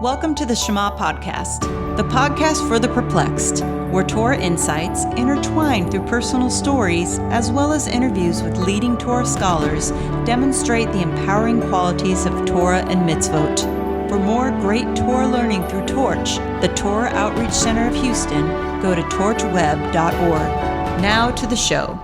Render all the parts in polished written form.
Welcome to the Shema podcast, the podcast for the perplexed, where Torah insights intertwined through personal stories as well as interviews with leading Torah scholars demonstrate the empowering qualities of Torah and mitzvot. For more great Torah learning through Torch, the Torah Outreach Center of Houston, go to torchweb.org. Now to the show.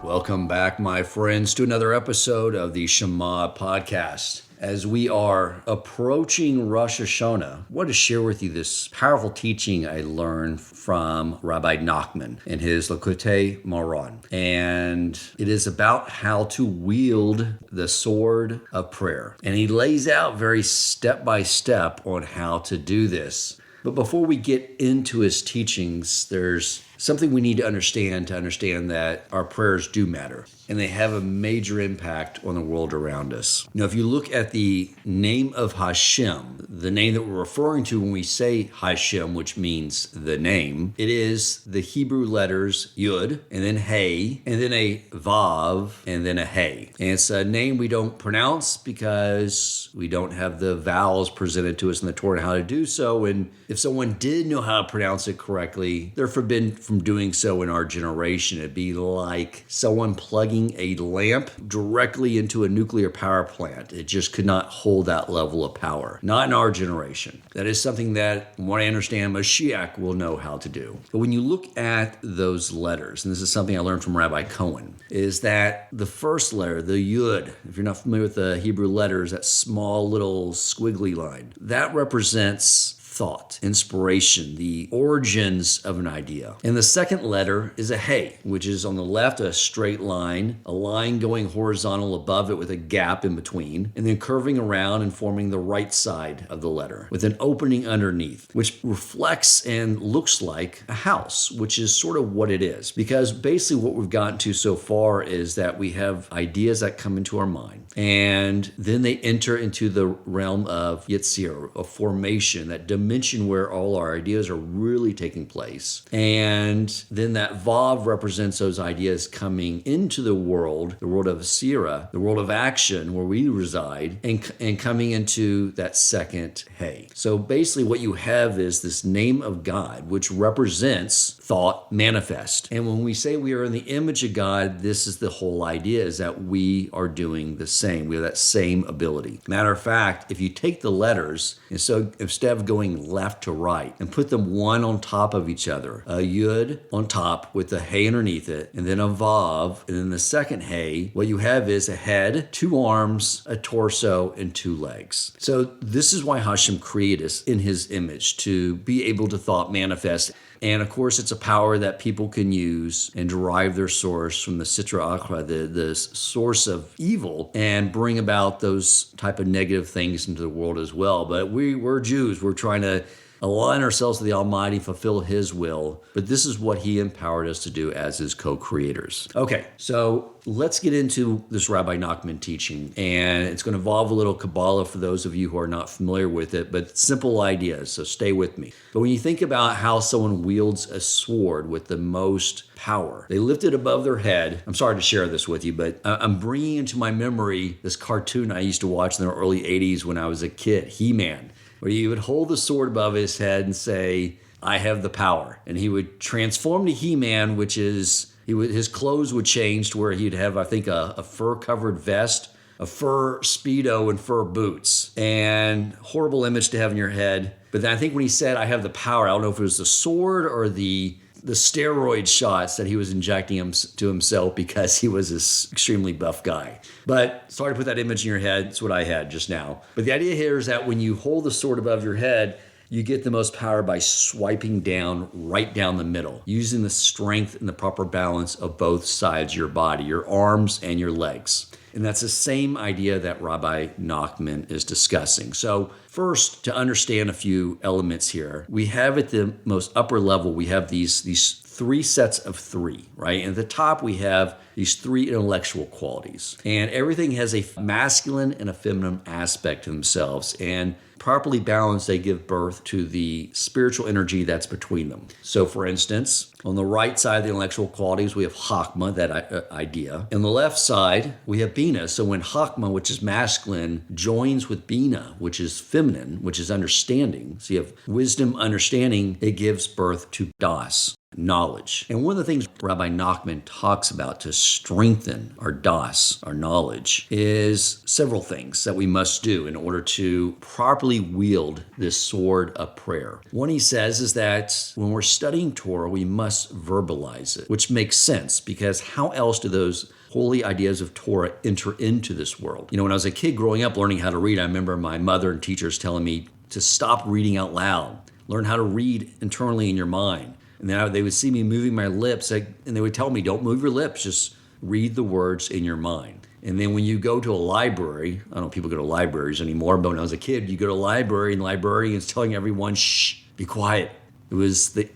Welcome back, my friends, to another episode of the Shema podcast. As we are approaching Rosh Hashanah, I want to share with you this powerful teaching I learned from Rabbi Nachman in his Likutei Moharan. And it is about how to wield the sword of prayer. And he lays out very step by step on how to do this. But before we get into his teachings, there's something we need to understand that our prayers do matter, and they have a major impact on the world around us. You know, if you look at the name of Hashem, the name that we're referring to when we say Hashem, which means the name, it is the Hebrew letters Yud, and then Hey, and then a Vav, and then a Hey. And it's a name we don't pronounce because we don't have the vowels presented to us in the Torah how to do so, and if someone did know how to pronounce it correctly, they're forbidden from doing so in our generation. It'd be like someone plugging a lamp directly into a nuclear power plant. It just could not hold that level of power. Not in our generation. That is something that, from what I understand, Mashiach will know how to do. But when you look at those letters, and this is something I learned from Rabbi Cohen, is that the first letter, the Yud, if you're not familiar with the Hebrew letters, that small little squiggly line, that represents thought, inspiration, the origins of an idea. And the second letter is a Hey, which is on the left, a straight line, a line going horizontal above it with a gap in between, and then curving around and forming the right side of the letter with an opening underneath, which reflects and looks like a house, which is sort of what it is. Because basically what we've gotten to so far is that we have ideas that come into our mind, and then they enter into the realm of Yetzir, a formation, that dimension where all our ideas are really taking place. And then that Vav represents those ideas coming into the world of Sira, the world of action where we reside, and coming into that second Hey. So basically what you have is this name of God, which represents thought manifest. And when we say we are in the image of God, this is the whole idea, is that we are doing the same. We have that same ability. Matter of fact, if you take the letters, and so instead of going left to right and put them one on top of each other, a Yud on top with a Hey underneath it, and then a Vav, and then the second Hey, what you have is a head, two arms, a torso, and two legs. So this is why Hashem created us in his image, to be able to thought manifest. And of course, it's a power that people can use and derive their source from the Sitra Achra, the source of evil, and bring about those type of negative things into the world as well. But we're Jews. We're trying to align ourselves to the Almighty, fulfill his will. But this is what he empowered us to do as his co-creators. Okay, so let's get into this Rabbi Nachman teaching. And it's going to involve a little Kabbalah for those of you who are not familiar with it, but simple ideas, so stay with me. But when you think about how someone wields a sword with the most power, they lift it above their head. I'm sorry to share this with you, but I'm bringing into my memory this cartoon I used to watch in the early 80s when I was a kid, He-Man, where he would hold the sword above his head and say, I have the power. And he would transform to He-Man, which is, his clothes would change to where he'd have, I think, a fur-covered vest, a fur Speedo, and fur boots. And horrible image to have in your head. But then I think when he said, I have the power, I don't know if it was the sword or the steroid shots that he was injecting to himself because he was this extremely buff guy. But sorry to put that image in your head. It's what I had just now. But the idea here is that when you hold the sword above your head, you get the most power by swiping down right down the middle, using the strength and the proper balance of both sides of your body, your arms and your legs. And that's the same idea that Rabbi Nachman is discussing. So first, to understand a few elements here, we have at the most upper level, we have these three sets of three, right? And at the top, we have these three intellectual qualities. And everything has a masculine and a feminine aspect to themselves. And properly balanced, they give birth to the spiritual energy that's between them. So for instance, on the right side of the intellectual qualities, we have Chachma, that idea. On the left side, we have Bina. So when Chachma, which is masculine, joins with Bina, which is feminine, which is understanding. So you have wisdom, understanding, it gives birth to Daas, knowledge. And one of the things Rabbi Nachman talks about to strengthen our Daas, our knowledge, is several things that we must do in order to properly wield this sword of prayer. One he says is that when we're studying Torah, we must verbalize it, which makes sense because how else do those holy ideas of Torah enter into this world? When I was a kid growing up learning how to read, I remember my mother and teachers telling me to stop reading out loud, learn how to read internally in your mind. And then they would see me moving my lips, and they would tell me, don't move your lips, just read the words in your mind. And then when you go to a library, I don't know if people go to libraries anymore, but when I was a kid, you go to a library, and the librarian is telling everyone, shh, be quiet. It was the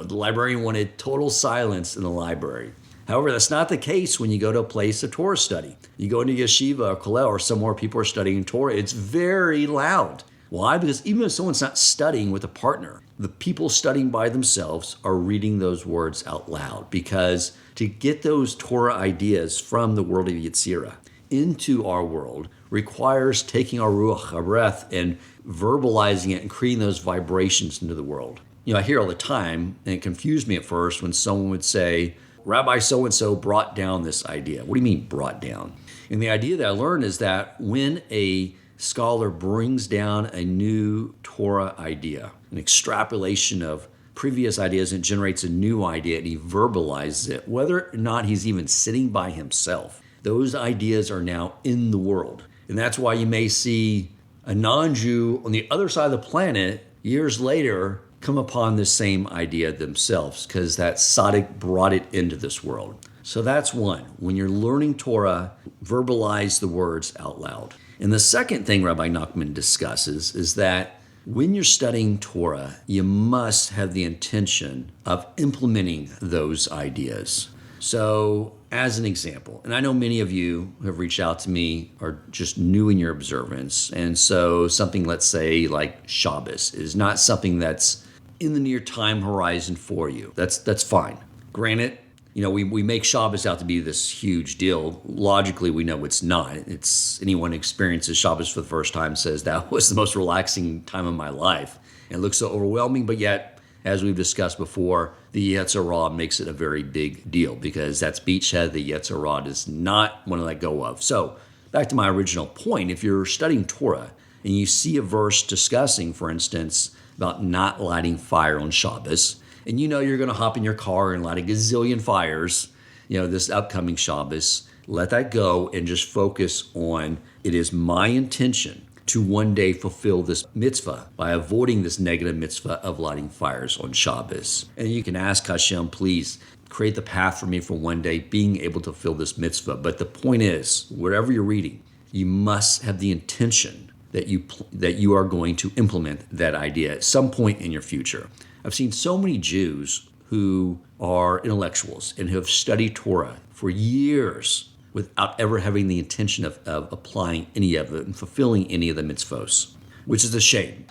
librarian wanted total silence in the library. However, that's not the case when you go to a place of Torah study. You go into yeshiva or kollel or somewhere people are studying Torah, it's very loud. Why? Because even if someone's not studying with a partner, the people studying by themselves are reading those words out loud, because to get those Torah ideas from the world of Yetzirah into our world requires taking our ruach, our breath, and verbalizing it and creating those vibrations into the world. I hear all the time, and it confused me at first when someone would say, Rabbi so-and-so brought down this idea. What do you mean brought down? And the idea that I learned is that when a scholar brings down a new Torah idea, an extrapolation of previous ideas, and generates a new idea, and he verbalizes it, whether or not he's even sitting by himself, those ideas are now in the world. And that's why you may see a non-Jew on the other side of the planet years later come upon the same idea themselves, because that tzaddik brought it into this world. So that's one. When you're learning Torah, verbalize the words out loud. And the second thing Rabbi Nachman discusses is that when you're studying Torah, you must have the intention of implementing those ideas. So as an example, and I know many of you who have reached out to me are just new in your observance. And so something, let's say like Shabbos, is not something that's in the near time horizon for you. That's fine. Granted, we make Shabbos out to be this huge deal. Logically, we know it's not. It's anyone who experiences Shabbos for the first time says that was the most relaxing time of my life. And it looks so overwhelming, but yet, as we've discussed before, the Yetzirah makes it a very big deal, because that's beachhead. The Yetzirah is not one to let go of. So back to my original point, if you're studying Torah and you see a verse discussing, for instance, about not lighting fire on Shabbos, and you're going to hop in your car and light a gazillion fires, this upcoming Shabbos, let that go and just focus on, it is my intention to one day fulfill this mitzvah by avoiding this negative mitzvah of lighting fires on Shabbos. And you can ask Hashem, please create the path for me for one day being able to fulfill this mitzvah. But the point is, wherever you're reading, you must have the intention that you are going to implement that idea at some point in your future. I've seen so many Jews who are intellectuals and who have studied Torah for years without ever having the intention of applying any of it and fulfilling any of the mitzvos, which is a shame.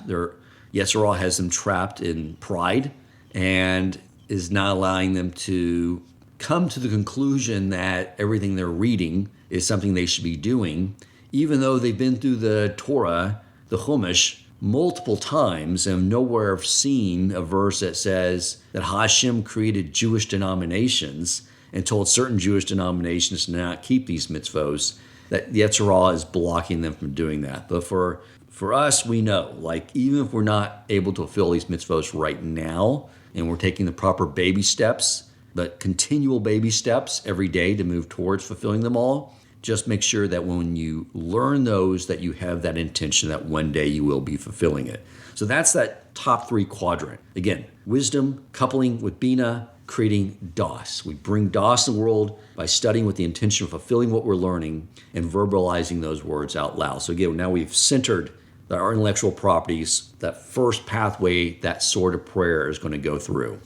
Yetzirah has them trapped in pride and is not allowing them to come to the conclusion that everything they're reading is something they should be doing, even though they've been through the Torah, the Chumash, multiple times and nowhere have seen a verse that says that Hashem created Jewish denominations and told certain Jewish denominations to not keep these mitzvos, that the Yetzirah is blocking them from doing that. But for us, we know, even if we're not able to fulfill these mitzvos right now, and we're taking the proper baby steps, but continual baby steps every day to move towards fulfilling them all, just make sure that when you learn those, that you have that intention that one day you will be fulfilling it. So that's that top three quadrant. Again, wisdom, coupling with Bina, creating Daas. We bring Daas in the world by studying with the intention of fulfilling what we're learning and verbalizing those words out loud. So again, now we've centered our intellectual properties, that first pathway that sword of prayer is going to go through.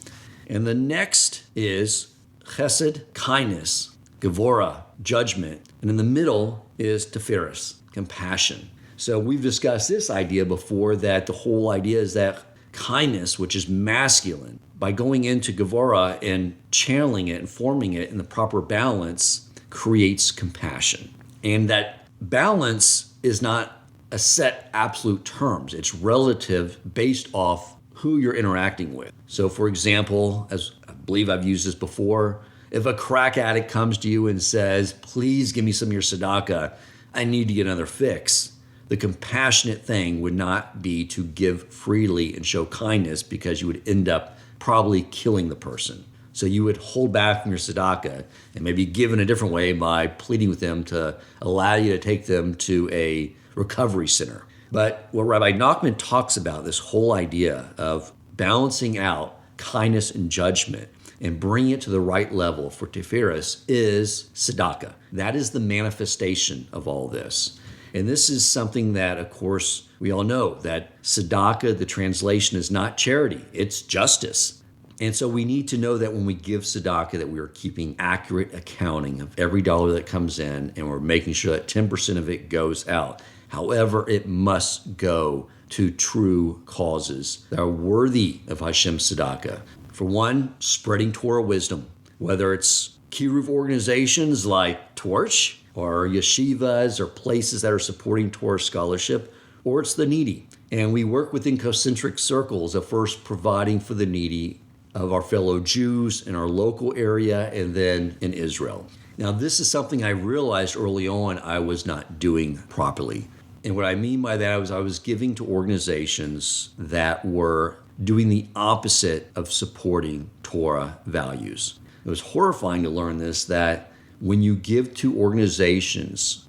And the next is chesed, kindness, gevura, judgment. And in the middle is Tiferes, compassion. So we've discussed this idea before, that the whole idea is that kindness, which is masculine, by going into gevura and channeling it and forming it in the proper balance, creates compassion. And that balance is not a set absolute terms. It's relative based off who you're interacting with. So for example, as I believe I've used this before, if a crack addict comes to you and says, please give me some of your tzedakah, I need to get another fix, the compassionate thing would not be to give freely and show kindness, because you would end up probably killing the person. So you would hold back from your tzedakah and maybe give in a different way by pleading with them to allow you to take them to a recovery center. But what Rabbi Nachman talks about, this whole idea of balancing out kindness and judgment and bringing it to the right level for Tiferes, is tzedakah. That is the manifestation of all this. And this is something that, of course, we all know that tzedakah, the translation, is not charity, it's justice. And so we need to know that when we give tzedakah, that we are keeping accurate accounting of every dollar that comes in, and we're making sure that 10% of it goes out. However, it must go to true causes that are worthy of Hashem's tzedakah. For one, spreading Torah wisdom, whether it's kiruv organizations like Torch, or yeshivas, or places that are supporting Torah scholarship, or it's the needy. And we work within concentric circles of first providing for the needy of our fellow Jews in our local area, and then in Israel. Now, this is something I realized early on I was not doing properly. And what I mean by that was I was giving to organizations that were doing the opposite of supporting Torah values. It was horrifying to learn this, that when you give to organizations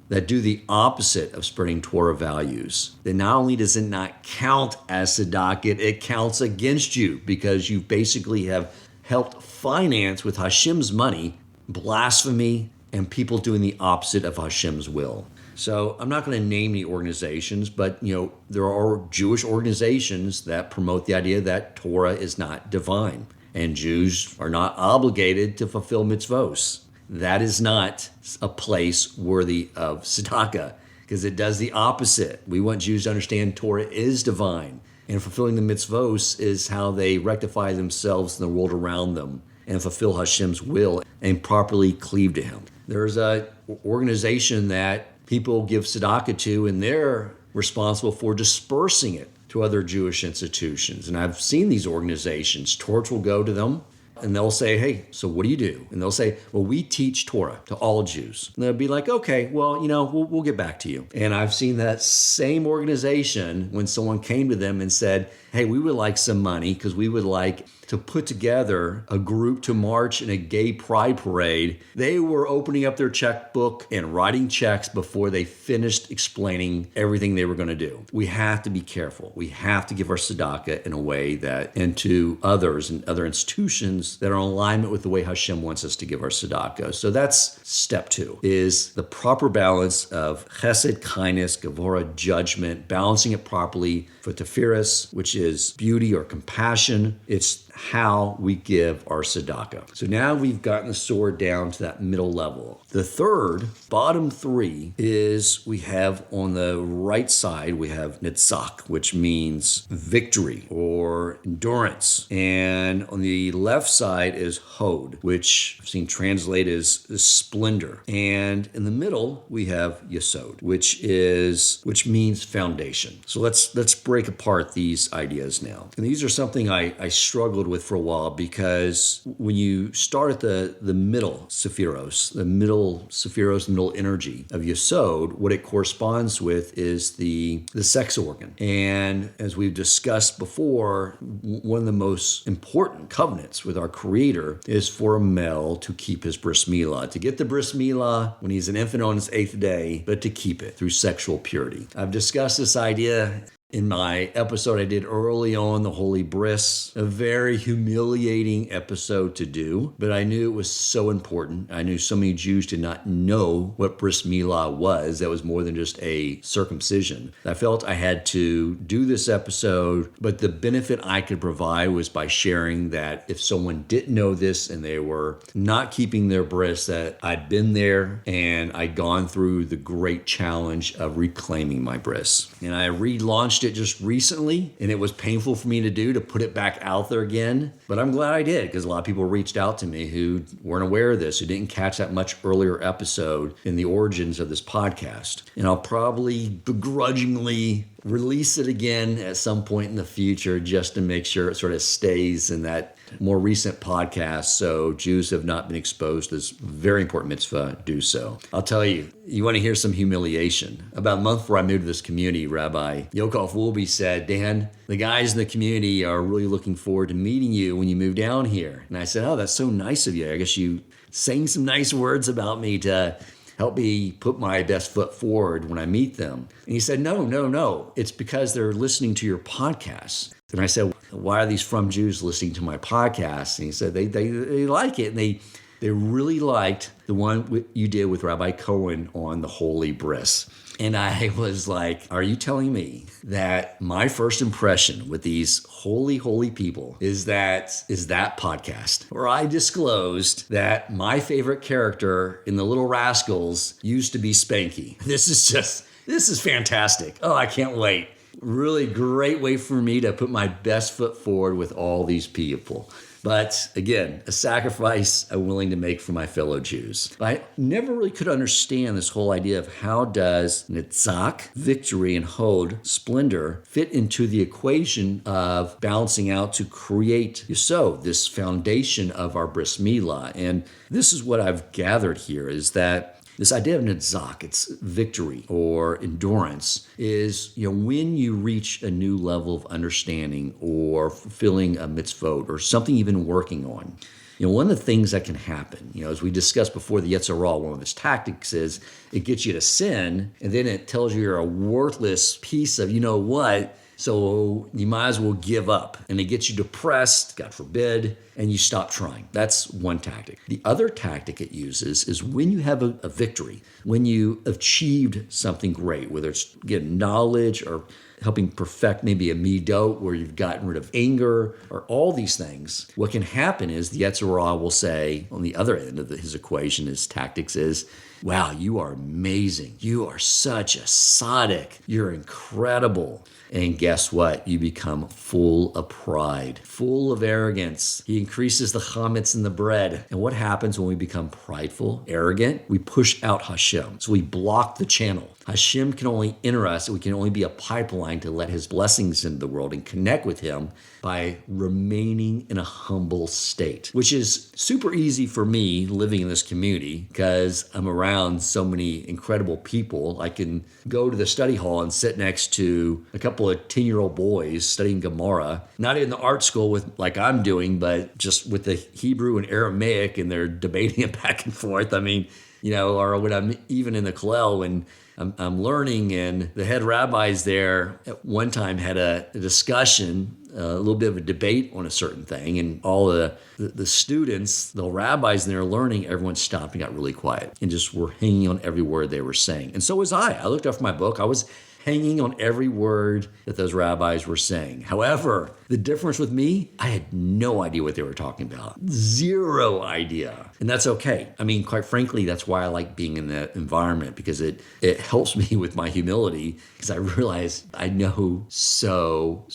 that do the opposite of spreading Torah values, then not only does it not count as tzedakah, it counts against you, because you basically have helped finance with Hashem's money blasphemy and people doing the opposite of Hashem's will. So I'm not going to name any organizations, but there are Jewish organizations that promote the idea that Torah is not divine and Jews are not obligated to fulfill mitzvos. That is not a place worthy of tzedakah, because it does the opposite. We want Jews to understand Torah is divine, and fulfilling the mitzvos is how they rectify themselves in the world around them and fulfill Hashem's will and properly cleave to Him. There's an organization that people give tzedakah to, and they're responsible for dispersing it to other Jewish institutions. And I've seen these organizations. Torch will go to them, and they'll say, hey, so what do you do? And they'll say, well, we teach Torah to all Jews. And they'll be like, okay, well, we'll get back to you. And I've seen that same organization, when someone came to them and said, hey, we would like some money because we would like to put together a group to march in a gay pride parade. They were opening up their checkbook and writing checks before they finished explaining everything they were going to do. We have to be careful. We have to give our tzedakah in a way that, and to others and other institutions that are in alignment with the way Hashem wants us to give our tzedakah. So that's step 2, is the proper balance of chesed, kindness, gevura, judgment, balancing it properly for Tiferes, which is beauty or compassion. It's how we give our tzedakah. So now we've gotten the sword down to that middle level. The third, bottom 3, is we have on the right side, we have nitzach, which means victory or endurance. And on the left side is hod, which I've seen translated as splendor. And in the middle, we have Yesod, which means foundation. So let's break apart these ideas now. And these are something I struggled with for a while, because when you start at the middle Tiferes, the middle energy of Yesod, what it corresponds with is the sex organ. And as we've discussed before, one of the most important covenants with our Creator is for a male to keep his bris milah, to get the bris milah when he's an infant on his 8th day, but to keep it through sexual purity. I've discussed this idea in my episode I did early on, the Holy Bris, a very humiliating episode to do, but I knew it was so important. I knew so many Jews did not know what bris milah was. That was more than just a circumcision. I felt I had to do this episode, but the benefit I could provide was by sharing that if someone didn't know this and they were not keeping their bris, that I'd been there and I'd gone through the great challenge of reclaiming my bris. And I relaunched it just recently, and it was painful for me to do, to put it back out there again. But I'm glad I did, because a lot of people reached out to me who weren't aware of this, who didn't catch that much earlier episode in the origins of this podcast. And I'll probably begrudgingly release it again at some point in the future just to make sure it sort of stays in that more recent podcast, so Jews have not been exposed to this very important mitzvah do so. I'll tell you, you want to hear some humiliation. About a month before I moved to this community, Rabbi Yokov Wolbe said, Dan, the guys in the community are really looking forward to meeting you when you move down here. And I said, oh, that's so nice of you. I guess you saying some nice words about me to help me put my best foot forward when I meet them. And he said, no. It's because they're listening to your podcast. And I said, why are these from Jews listening to my podcast? And he said, they like it. And they really liked the one you did with Rabbi Cohen on the Holy Bris. And I was like, are you telling me that my first impression with these holy, holy people is that podcast where I disclosed that my favorite character in The Little Rascals used to be Spanky? This is fantastic. Oh, I can't wait. Really great way for me to put my best foot forward with all these people. But again, a sacrifice I'm willing to make for my fellow Jews. I never really could understand this whole idea of how does nitzak, victory, and hod, splendor, fit into the equation of balancing out to create Yesod, this foundation of our bris milah. And this is what I've gathered here, is that this idea of nitzak, it's victory or endurance, is when you reach a new level of understanding or fulfilling a mitzvot or something you've been working on. One of the things that can happen, as we discussed before, the Yetzer Hara, one of its tactics is it gets you to sin, and then it tells you you're a worthless piece of what. So you might as well give up, and it gets you depressed, God forbid, and you stop trying. That's one tactic. The other tactic it uses is when you have a victory, when you achieved something great, whether it's getting knowledge or helping perfect maybe a midot where you've gotten rid of anger or all these things, what can happen is the Yetzer Hara will say on the other end of his equation, his tactics is, wow, you are amazing. You are such a tzaddik. You're incredible. And guess what? You become full of pride, full of arrogance. He increases the chametz in the bread. And what happens when we become prideful, arrogant? We push out Hashem. So we block the channel. Hashem can only enter us. We can only be a pipeline to let his blessings into the world and connect with him by remaining in a humble state, which is super easy for me living in this community because I'm around so many incredible people. I can go to the study hall and sit next to a couple of 10-year-old boys studying Gemara, not in the art school like I'm doing, but just with the Hebrew and Aramaic, and they're debating it back and forth. I mean, or when I'm even in the Kollel when I'm learning, and the head rabbis there at one time had a discussion, a little bit of a debate on a certain thing, and all the students, the rabbis in there learning, everyone stopped and got really quiet and just were hanging on every word they were saying. And so was I. I looked up from my book. I was hanging on every word that those rabbis were saying. However, the difference with me, I had no idea what they were talking about. Zero idea. And that's okay. I mean, quite frankly, that's why I like being in that environment, because it helps me with my humility, because I realize I know so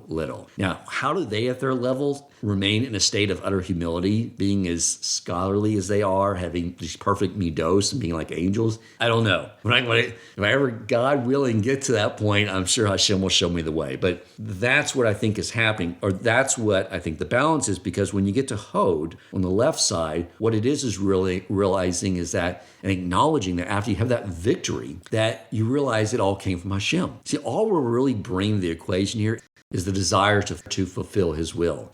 little. Now, how do they at their levels remain in a state of utter humility, being as scholarly as they are, having these perfect middos and being like angels? I don't know. If I ever, God willing, get to that point, I'm sure Hashem will show me the way. But that's what I think is happening, or that's what I think the balance is, because when you get to Hod on the left side, what it is really realizing is that, and acknowledging that after you have that victory, that you realize it all came from Hashem. See, all we're really bringing to the equation here is the desire to fulfill his will.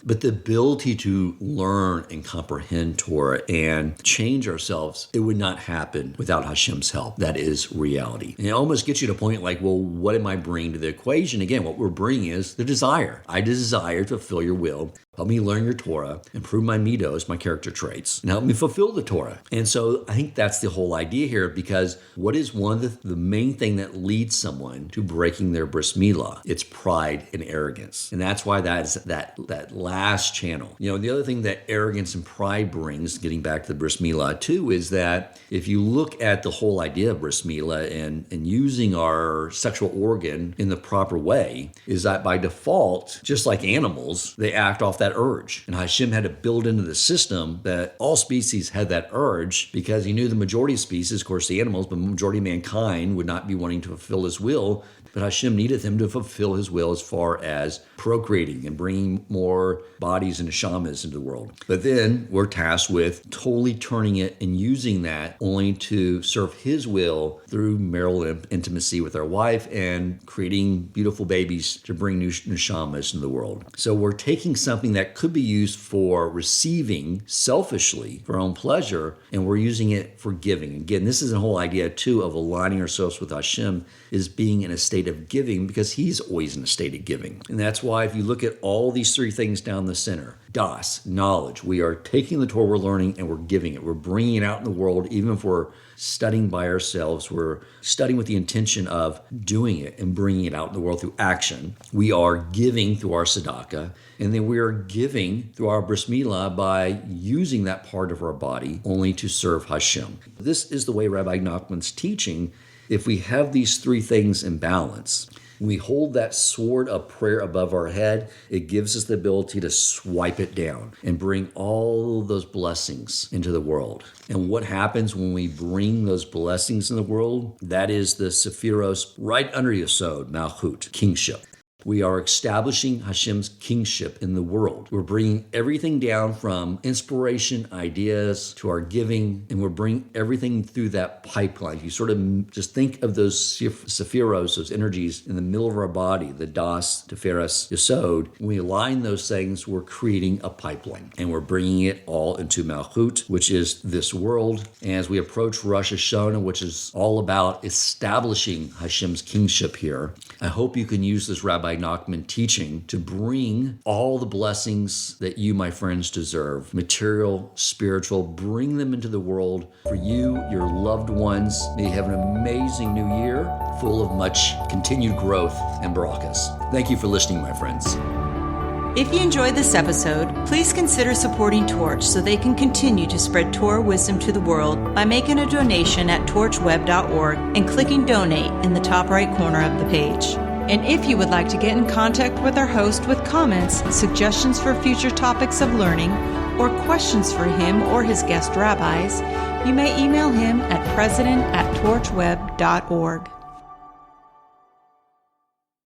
But the ability to learn and comprehend Torah and change ourselves, it would not happen without Hashem's help. That is reality. And it almost gets you to a point like, well, what am I bringing to the equation? Again, what we're bringing is the desire. I desire to fulfill your will. Help me learn your Torah, improve my midos, my character traits, and help me fulfill the Torah. And so I think that's the whole idea here, because what is one of the main thing that leads someone to breaking their bris milah? It's pride and arrogance. And that's why that is that last channel. The other thing that arrogance and pride brings, getting back to the bris milah too, is that if you look at the whole idea of bris milah and using our sexual organ in the proper way, is that by default, just like animals, they act off that urge. And Hashem had to build into the system that all species had that urge, because he knew the majority of species, of course the animals, but the majority of mankind would not be wanting to fulfill his will. But Hashem needed him to fulfill his will as far as procreating and bringing more bodies and neshamas into the world. But then we're tasked with totally turning it and using that only to serve his will through marital intimacy with our wife and creating beautiful babies to bring new neshamas into the world. So we're taking something that could be used for receiving selfishly for our own pleasure, and we're using it for giving. Again, this is the whole idea too of aligning ourselves with Hashem, is being in a state of giving, because he's always in a state of giving. And that's why if you look at all these three things down the center, Daas, knowledge, we are taking the Torah we're learning and we're giving it. We're bringing it out in the world. Even if we're studying by ourselves, we're studying with the intention of doing it and bringing it out in the world through action. We are giving through our tzedakah, and then we are giving through our bris milah by using that part of our body only to serve Hashem. This is the way Rabbi Nachman's teaching. If we have these three things in balance, we hold that sword of prayer above our head, it gives us the ability to swipe it down and bring all those blessings into the world. And what happens when we bring those blessings in the world? That is the Tiferes right under Yesod, Malchut, kingship. We are establishing Hashem's kingship in the world. We're bringing everything down from inspiration, ideas, to our giving, and we're bringing everything through that pipeline. You sort of just think of those sephiros, those energies in the middle of our body, the Daas, Tiferes, Yesod. When we align those things, we're creating a pipeline, and we're bringing it all into Malchut, which is this world. And as we approach Rosh Hashanah, which is all about establishing Hashem's kingship here, I hope you can use this Rabbi Nachman teaching to bring all the blessings that you, my friends, deserve, material, spiritual, bring them into the world for you, your loved ones. May you have an amazing new year full of much continued growth and barakas. Thank you for listening, my friends. If you enjoyed this episode, please consider supporting Torch so they can continue to spread Torah wisdom to the world by making a donation at torchweb.org and clicking donate in the top right corner of the page. And if you would like to get in contact with our host with comments, suggestions for future topics of learning, or questions for him or his guest rabbis, you may email him at president@torchweb.org.